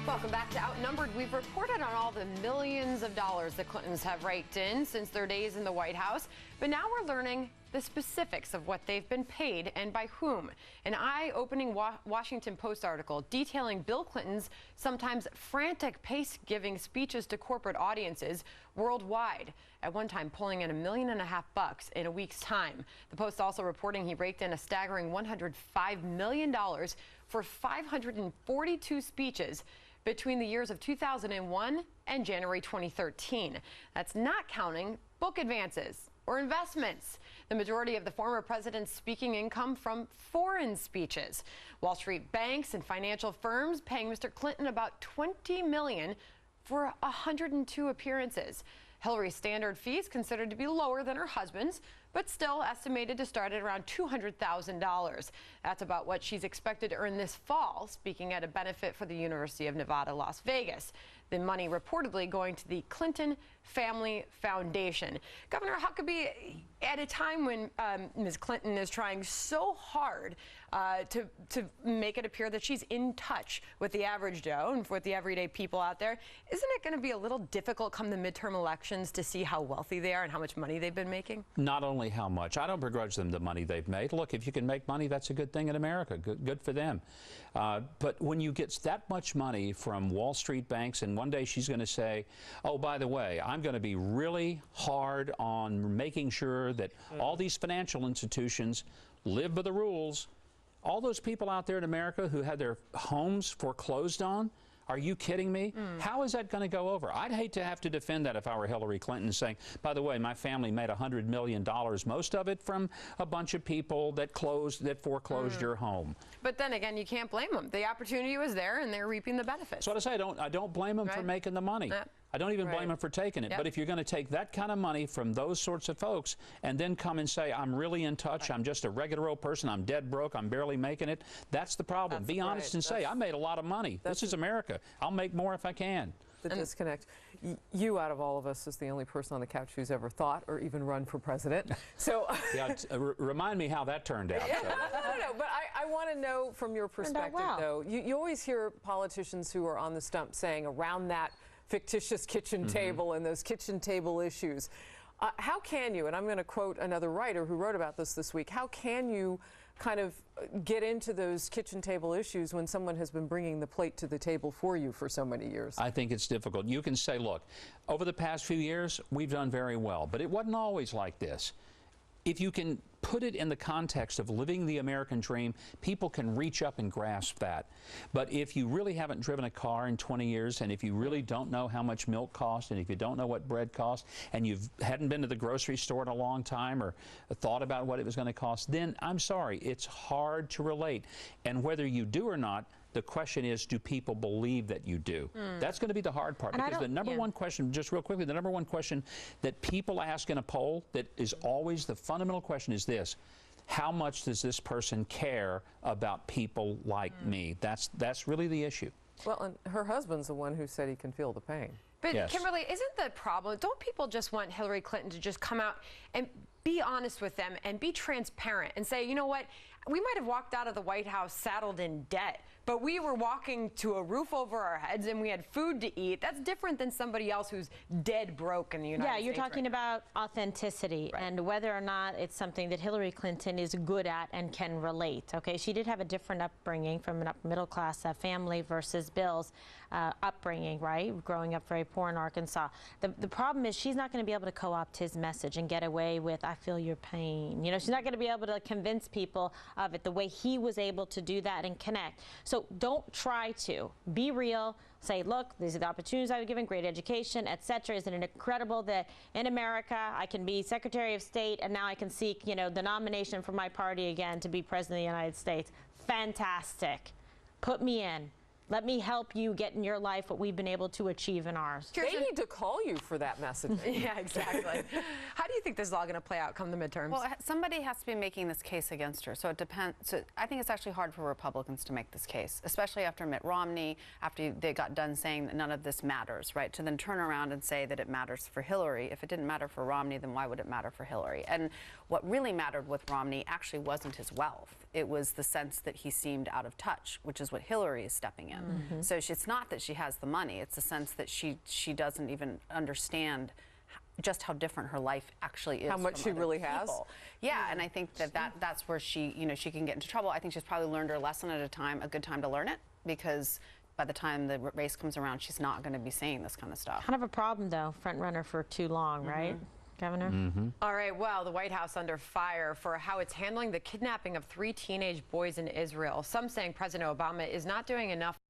Welcome back to Outnumbered. We've reported on all the millions of dollars the Clintons have raked in since their days in the White House, but now we're learning the specifics of what they've been paid and by whom. An eye-opening Washington Post article detailing Bill Clinton's sometimes frantic pace-giving speeches to corporate audiences worldwide, at one time pulling in $1.5 million in a week's time. The Post also reporting he raked in a staggering $105 million for 542 speeches between the years of 2001 and January 2013. That's not counting book advances or investments. The majority of the former president's speaking income from foreign speeches. Wall Street banks and financial firms paying Mr. Clinton about $20 million for 102 appearances. Hillary's standard fees considered to be lower than her husband's, but still estimated to start at around $200,000. That's about what she's expected to earn this fall, speaking at a benefit for the University of Nevada, Las Vegas. The money reportedly going to the Clinton Family Foundation. Governor Huckabee, at a time when Ms. Clinton is trying so hard to make it appear that she's in touch with the average Joe and with the everyday people out there, isn't it going to be a little difficult come the midterm elections to see how wealthy they are and how much money they've been making? Not only how much. I don't begrudge them the money they've made. Look, if you can make money, that's a good thing in America. Good for them. But when you get that much money from Wall Street banks, and one day she's going to say, oh, by the way, I'm going to be really hard on making sure that all these financial institutions live by the rules. All those people out there in America who had their homes foreclosed on, are you kidding me? How is that going to go over? I'd hate to have to defend that if I were Hillary Clinton, saying, by the way, my family made $100 million, most of it from a bunch of people that foreclosed your home. But then again, you can't blame them. The opportunity was there, and they're reaping the benefits. So what I say, I don't blame them for making the money. I don't even blame them for taking it. But if you're going to take that kind of money from those sorts of folks and then come and say, I'm really in touch, I'm just a regular old person, I'm dead broke, I'm barely making it, that's the problem. Be honest and say, I made a lot of money. This is America. I'll make more if I can. The disconnect. You, out of all of us, is the only person on the couch who's ever thought or even run for president. So yeah, remind me how that turned out. So. No, but I want to know from your perspective, though. You always hear politicians who are on the stump saying around that fictitious kitchen table and those kitchen table issues. How can you, and I'm going to quote another writer who wrote about this week, how can you kind of get into those kitchen table issues when someone has been bringing the plate to the table for you for so many years? I think it's difficult. You can say, look, over the past few years, we've done very well, but it wasn't always like this. If you can put it in the context of living the American dream, people can reach up and grasp that. But if you really haven't driven a car in 20 years, and if you really don't know how much milk costs, and if you don't know what bread costs, and you hadn't been to the grocery store in a long time or thought about what it was going to cost, then I'm sorry, it's hard to relate. And whether you do or not, the question is, do people believe that you do? That's going to be the hard part. Because the number one question, just real quickly, the number one question that people ask in a poll that is always the fundamental question is this: how much does this person care about people like me? That's really the issue. Well, and her husband's the one who said he can feel the pain. But Kimberly, isn't the problem, don't people just want Hillary Clinton to just come out and be honest with them and be transparent and say, you know what, we might have walked out of the White House saddled in debt, but we were walking to a roof over our heads and we had food to eat. That's different than somebody else who's dead broke in the United States. Yeah, you're talking about authenticity and whether or not it's something that Hillary Clinton is good at and can relate. Okay, she did have a different upbringing from an upper middle class family versus Bill's upbringing, right? Growing up very poor in Arkansas. The problem is she's not going to be able to co-opt his message and get away with, I feel your pain. You know, she's not going to be able to convince people of it the way he was able to do that and connect. So don't try to. Be real. Say, look, these are the opportunities I was given, great education, etc. Isn't it incredible that in America I can be Secretary of State and now I can seek, you know, the nomination for my party again to be President of the United States? Fantastic. Put me in. Let me help you get in your life what we've been able to achieve in ours. They need to call you for that message. Yeah, exactly. How do you think this is all going to play out come the midterms? Well, somebody has to be making this case against her, so it depends. So I think it's actually hard for Republicans to make this case, especially after Mitt Romney, after they got done saying that none of this matters, right? To then turn around and say that it matters for Hillary. If it didn't matter for Romney, then why would it matter for Hillary? And what really mattered with Romney actually wasn't his wealth. It was the sense that he seemed out of touch, which is what Hillary is stepping million. So it's not that she has the money, it's the sense that she doesn't even understand just how different her life actually is. How much she really has. Yeah, and I think that's where she, she can get into trouble. I think she's probably learned her lesson at a good time to learn it, because by the time the race comes around, she's not going to be saying this kind of stuff. Kind of a problem, though, front runner for too long, right, Governor? All right, well, the White House under fire for how it's handling the kidnapping of 3 teenage boys in Israel. Some saying President Obama is not doing enough